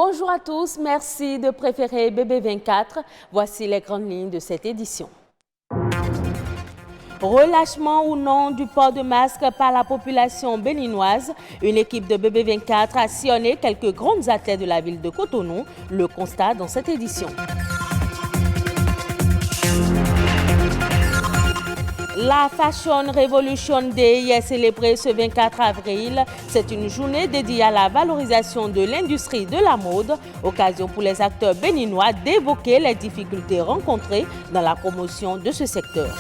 Bonjour à tous, merci de préférer BB24. Voici les grandes lignes de cette édition. Relâchement ou non du port de masque par la population béninoise, une équipe de BB24 a sillonné quelques grandes athlètes de la ville de Cotonou. Le constat dans cette édition. La Fashion Revolution Day est célébrée ce 24 avril. C'est une journée dédiée à la valorisation de l'industrie de la mode, occasion pour les acteurs béninois d'évoquer les difficultés rencontrées dans la promotion de ce secteur.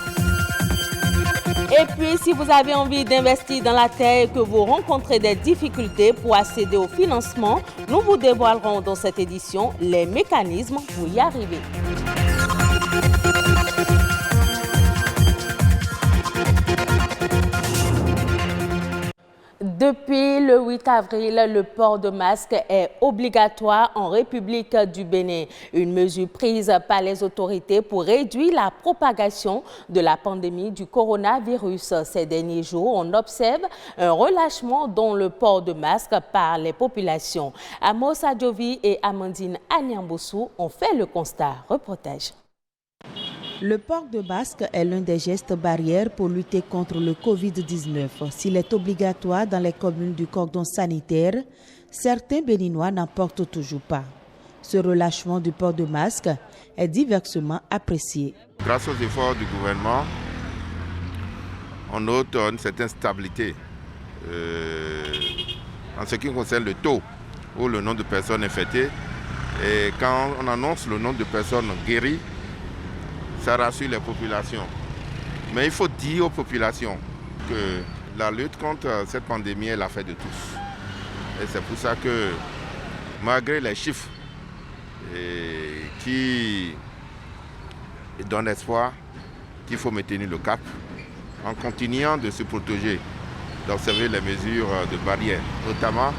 Et puis, si vous avez envie d'investir dans la terre et que vous rencontrez des difficultés pour accéder au financement, nous vous dévoilerons dans cette édition les mécanismes pour y arriver. Depuis le 8 avril, le port de masque est obligatoire en République du Bénin. Une mesure prise par les autorités pour réduire la propagation de la pandémie du coronavirus. Ces derniers jours, on observe un relâchement dans le port de masque par les populations. Amos Adjovi et Amandine Anyambossou ont fait le constat. Reportage. Le port de masque est l'un des gestes barrières pour lutter contre le Covid-19. S'il est obligatoire dans les communes du cordon sanitaire, certains Béninois n'en portent toujours pas. Ce relâchement du port de masque est diversement apprécié. Grâce aux efforts du gouvernement, on note une certaine stabilité en ce qui concerne le taux ou le nombre de personnes infectées. Et quand on annonce le nombre de personnes guéries, ça rassure les populations. Mais il faut dire aux populations que la lutte contre cette pandémie est l'affaire de tous. Et c'est pour ça que, malgré les chiffres qui donnent espoir, qu'il faut maintenir le cap en continuant de se protéger, d'observer les mesures de barrière, notamment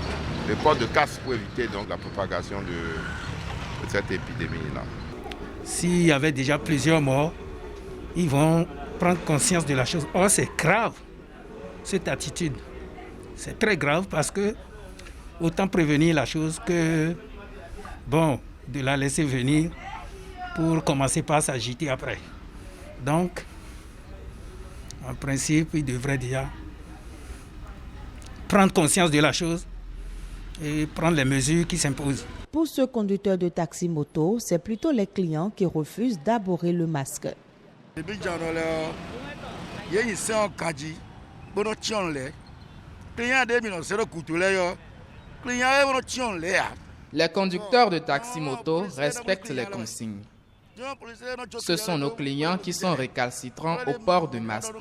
le port de casque pour éviter donc la propagation de cette épidémie-là. S'il y avait déjà plusieurs morts, ils vont prendre conscience de la chose. Or, c'est grave, cette attitude. C'est très grave parce que autant prévenir la chose que, de la laisser venir pour commencer par s'agiter après. Donc, en principe, ils devraient déjà prendre conscience de la chose et prendre les mesures qui s'imposent. Pour ce conducteur de taxi-moto, c'est plutôt les clients qui refusent d'arborer le masque. Les conducteurs de taxi-moto respectent les consignes. Ce sont nos clients qui sont récalcitrants au port de masque.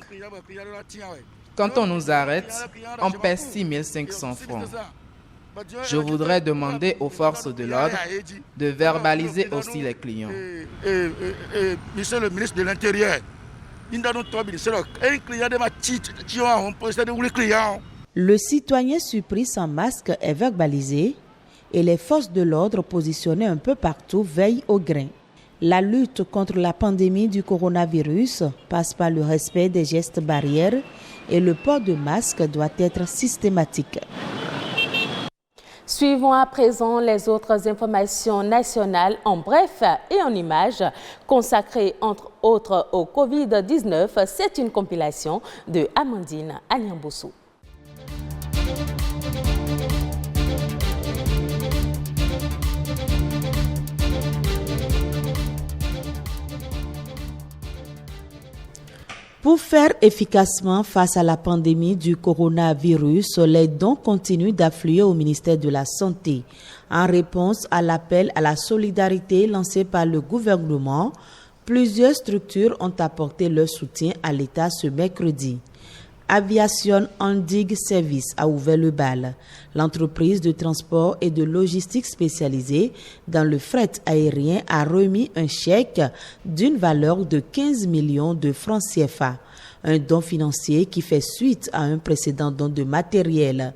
Quand on nous arrête, on paie 6 500 francs. Je voudrais demander aux forces de l'ordre de verbaliser aussi les clients. Monsieur le ministre de l'Intérieur, le citoyen surpris sans masque est verbalisé et les forces de l'ordre positionnées un peu partout veillent au grain. La lutte contre la pandémie du coronavirus passe par le respect des gestes barrières et le port de masque doit être systématique. Suivons à présent les autres informations nationales en bref et en images consacrées entre autres au Covid-19. C'est une compilation de Amandine Anyambossou. Pour faire efficacement face à la pandémie du coronavirus, les dons continuent d'affluer au ministère de la Santé. En réponse à l'appel à la solidarité lancé par le gouvernement, plusieurs structures ont apporté leur soutien à l'État ce mercredi. Aviation Andig Service a ouvert le bal. L'entreprise de transport et de logistique spécialisée dans le fret aérien a remis un chèque d'une valeur de 15 millions de francs CFA. Un don financier qui fait suite à un précédent don de matériel.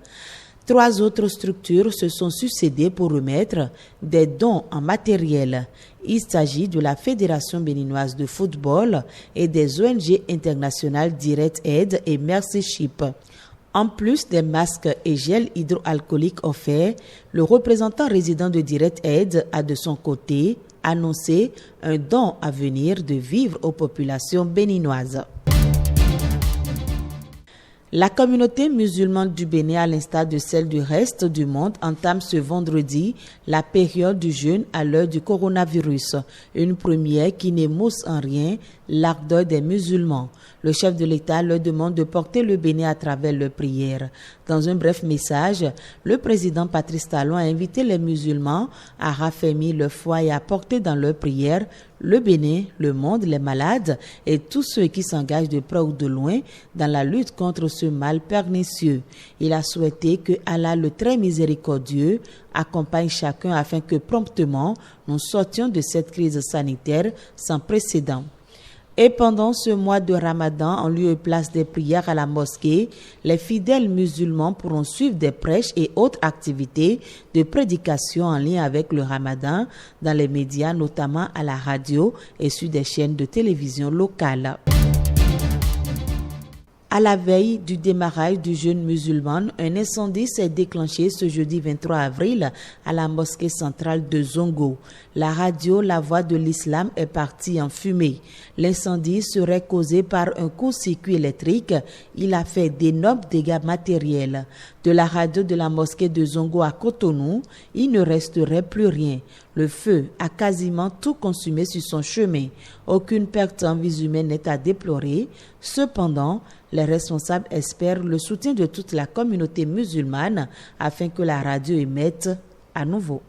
3 autres structures se sont succédées pour remettre des dons en matériel. Il s'agit de la Fédération béninoise de football et des ONG internationales Direct Aid et Mercy Ship. En plus des masques et gels hydroalcooliques offerts, le représentant résident de Direct Aid a de son côté annoncé un don à venir de vivres aux populations béninoises. La communauté musulmane du Bénin, à l'instar de celle du reste du monde, entame ce vendredi la période du jeûne à l'heure du coronavirus, une première qui n'émousse en rien l'ardeur des musulmans. Le chef de l'État leur demande de porter le Bénin à travers leurs prières. Dans un bref message, le président Patrice Talon a invité les musulmans à raffermir leur foi et à porter dans leurs prières le Bénin, le monde, les malades et tous ceux qui s'engagent de près ou de loin dans la lutte contre ce mal pernicieux. Il a souhaité que Allah, le très miséricordieux, accompagne chacun afin que promptement nous sortions de cette crise sanitaire sans précédent. Et pendant ce mois de Ramadan, en lieu et place des prières à la mosquée, les fidèles musulmans pourront suivre des prêches et autres activités de prédication en lien avec le Ramadan dans les médias, notamment à la radio et sur des chaînes de télévision locales. À la veille du démarrage du jeûne musulman, un incendie s'est déclenché ce jeudi 23 avril à la mosquée centrale de Zongo. La radio La Voix de l'Islam est partie en fumée. L'incendie serait causé par un court-circuit électrique. Il a fait d'énormes dégâts matériels. De la radio de la mosquée de Zongo à Cotonou, il ne resterait plus rien. Le feu a quasiment tout consumé sur son chemin. Aucune perte en vie humaine n'est à déplorer. Cependant, les responsables espèrent le soutien de toute la communauté musulmane afin que la radio émette à nouveau.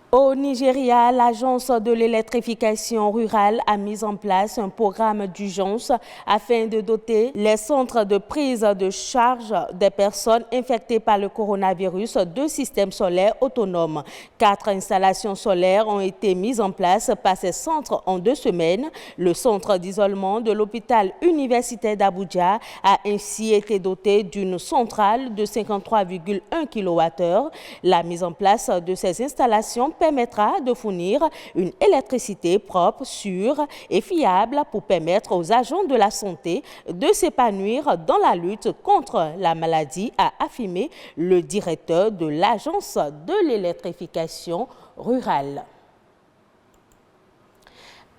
Au Nigeria, l'Agence de l'électrification rurale a mis en place un programme d'urgence afin de doter les centres de prise de charge des personnes infectées par le coronavirus de systèmes solaires autonomes. 4 installations solaires ont été mises en place par ces centres en 2 semaines. Le centre d'isolement de l'hôpital universitaire d'Abuja a ainsi été doté d'une centrale de 53,1 kWh. La mise en place de ces installations permettra de fournir une électricité propre, sûre et fiable pour permettre aux agents de la santé de s'épanouir dans la lutte contre la maladie, a affirmé le directeur de l'Agence de l'électrification rurale.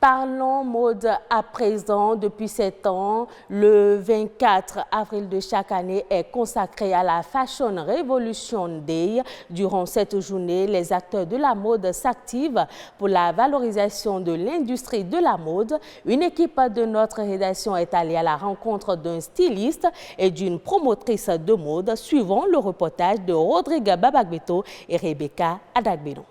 Parlons mode à présent. Depuis 7 ans, le 24 avril de chaque année est consacré à la Fashion Revolution Day. Durant cette journée, les acteurs de la mode s'activent pour la valorisation de l'industrie de la mode. Une équipe de notre rédaction est allée à la rencontre d'un styliste et d'une promotrice de mode, suivant le reportage de Rodrigue Babagbeto et Rebecca Adagbenon.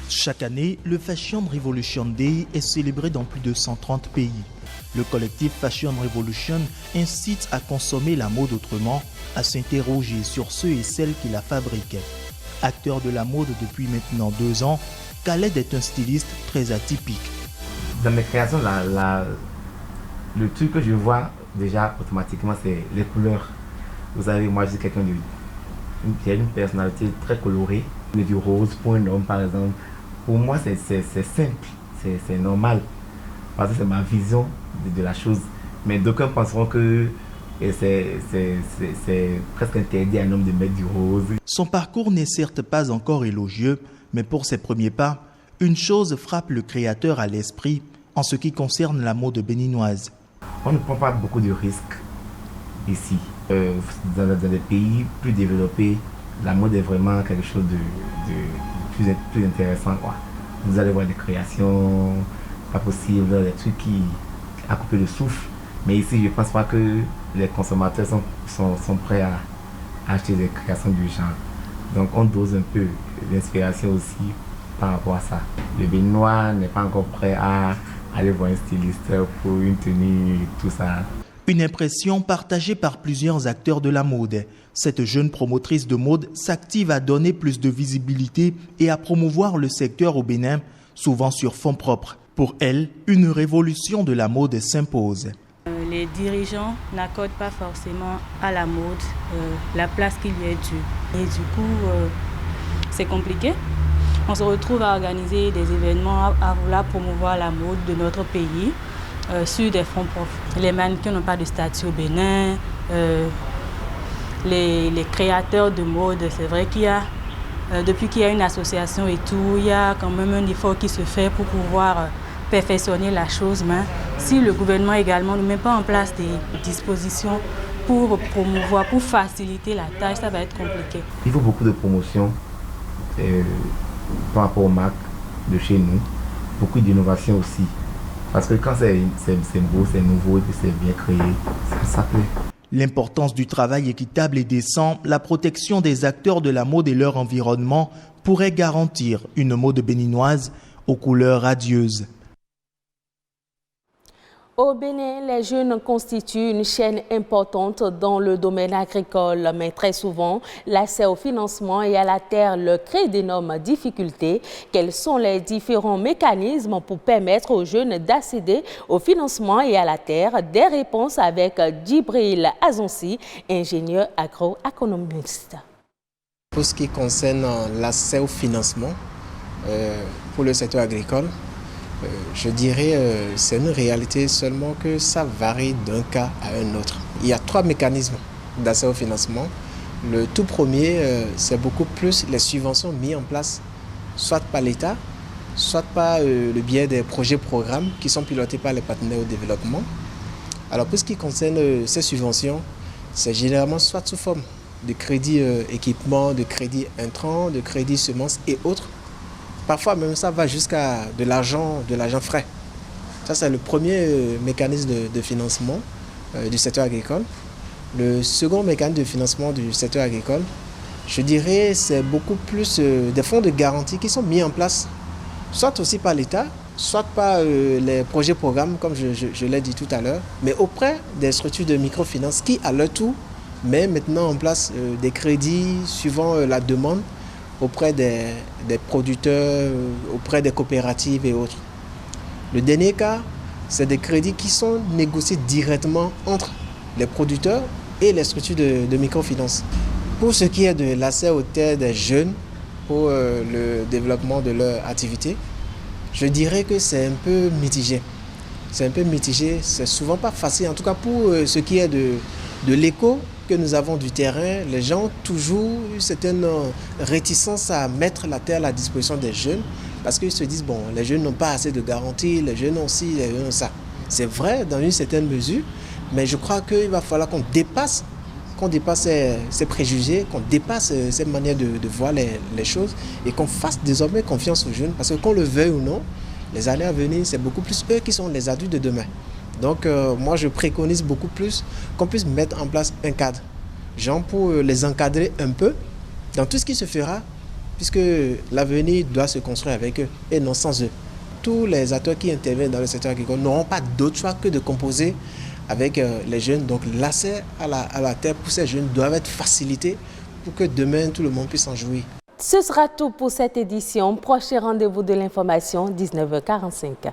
Chaque année, le Fashion Revolution Day est célébré dans plus de 130 pays. Le collectif Fashion Revolution incite à consommer la mode autrement, à s'interroger sur ceux et celles qui la fabriquent. Acteur de la mode depuis maintenant 2 ans, Khaled est un styliste très atypique. Dans mes créations, le truc que je vois déjà automatiquement, c'est les couleurs. Vous savez, moi je suis quelqu'un qui a une personnalité très colorée. Du rose pour un homme par exemple. Pour moi, c'est simple, c'est normal, parce que c'est ma vision de la chose. Mais d'aucuns penseront que c'est presque interdit à un homme de mettre du rose. Son parcours n'est certes pas encore élogieux, mais pour ses premiers pas, une chose frappe le créateur à l'esprit en ce qui concerne la mode béninoise. On ne prend pas beaucoup de risques ici. Dans des pays plus développés, la mode est vraiment quelque chose de plus intéressant, quoi. Vous allez voir des créations pas possibles, des trucs qui à couper le souffle. Mais ici, je ne pense pas que les consommateurs sont prêts à acheter des créations du genre. Donc on dose un peu l'inspiration aussi par rapport à ça. Le Béninois n'est pas encore prêt à aller voir un styliste pour une tenue, tout ça. Une impression partagée par plusieurs acteurs de la mode. Cette jeune promotrice de mode s'active à donner plus de visibilité et à promouvoir le secteur au Bénin, souvent sur fonds propres. Pour elle, une révolution de la mode s'impose. les dirigeants n'accordent pas forcément à la mode la place qu'il lui est due. Et du coup, c'est compliqué. On se retrouve à organiser des événements, à vouloir promouvoir la mode de notre pays sur des fonds propres. Les mannequins n'ont pas de statut au Bénin. Les créateurs de mode, c'est vrai qu'il y a, depuis qu'il y a une association et tout, il y a quand même un effort qui se fait pour pouvoir perfectionner la chose. Mais si le gouvernement également ne met pas en place des dispositions pour promouvoir, pour faciliter la tâche, ça va être compliqué. Il faut beaucoup de promotion par rapport aux marques de chez nous, beaucoup d'innovation aussi. Parce que quand c'est beau, c'est nouveau et que c'est bien créé, ça plaît. L'importance du travail équitable et décent, la protection des acteurs de la mode et leur environnement pourrait garantir une mode béninoise aux couleurs radieuses. Au Bénin, les jeunes constituent une chaîne importante dans le domaine agricole, mais très souvent, l'accès au financement et à la terre leur crée d'énormes difficultés. Quels sont les différents mécanismes pour permettre aux jeunes d'accéder au financement et à la terre? Des réponses avec Djibril Azonsi, ingénieur agroéconomiste. Pour ce qui concerne l'accès au financement pour le secteur agricole, je dirais c'est une réalité seulement que ça varie d'un cas à un autre. Il y a 3 mécanismes d'accès au financement. Le tout premier, c'est beaucoup plus les subventions mises en place, soit par l'État, soit par le biais des projets-programmes qui sont pilotés par les partenaires au développement. Alors pour ce qui concerne ces subventions, c'est généralement soit sous forme de crédit équipement, de crédit intrant, de crédit semences et autres. Parfois même ça va jusqu'à de l'argent frais. Ça c'est le premier mécanisme de financement du secteur agricole. Le second mécanisme de financement du secteur agricole, je dirais c'est beaucoup plus des fonds de garantie qui sont mis en place, soit aussi par l'État, soit par les projets-programmes comme je l'ai dit tout à l'heure, mais auprès des structures de microfinance qui à leur tour mettent maintenant en place des crédits suivant la demande auprès des producteurs, auprès des coopératives et autres. Le dernier cas, c'est des crédits qui sont négociés directement entre les producteurs et les structures de microfinance. Pour ce qui est de l'accès aux terres des jeunes pour le développement de leur activité, je dirais que c'est un peu mitigé. C'est un peu mitigé, c'est souvent pas facile, en tout cas pour ce qui est de l'écho que nous avons du terrain, les gens ont toujours eu certaine réticence à mettre la terre à la disposition des jeunes parce qu'ils se disent, bon, les jeunes n'ont pas assez de garanties, les jeunes ont ci, les jeunes ont ça. C'est vrai dans une certaine mesure, mais je crois qu'il va falloir qu'on dépasse ces préjugés, qu'on dépasse cette manière de voir les choses et qu'on fasse désormais confiance aux jeunes parce que qu'on le veuille ou non, les années à venir, c'est beaucoup plus eux qui sont les adultes de demain. Donc moi je préconise beaucoup plus qu'on puisse mettre en place un cadre, genre pour les encadrer un peu dans tout ce qui se fera, puisque l'avenir doit se construire avec eux et non sans eux. Tous les acteurs qui interviennent dans le secteur agricole n'auront pas d'autre choix que de composer avec les jeunes. Donc l'accès à la terre pour ces jeunes doit être facilité pour que demain tout le monde puisse en jouir. Ce sera tout pour cette édition. Prochain rendez-vous de l'information, 19h45.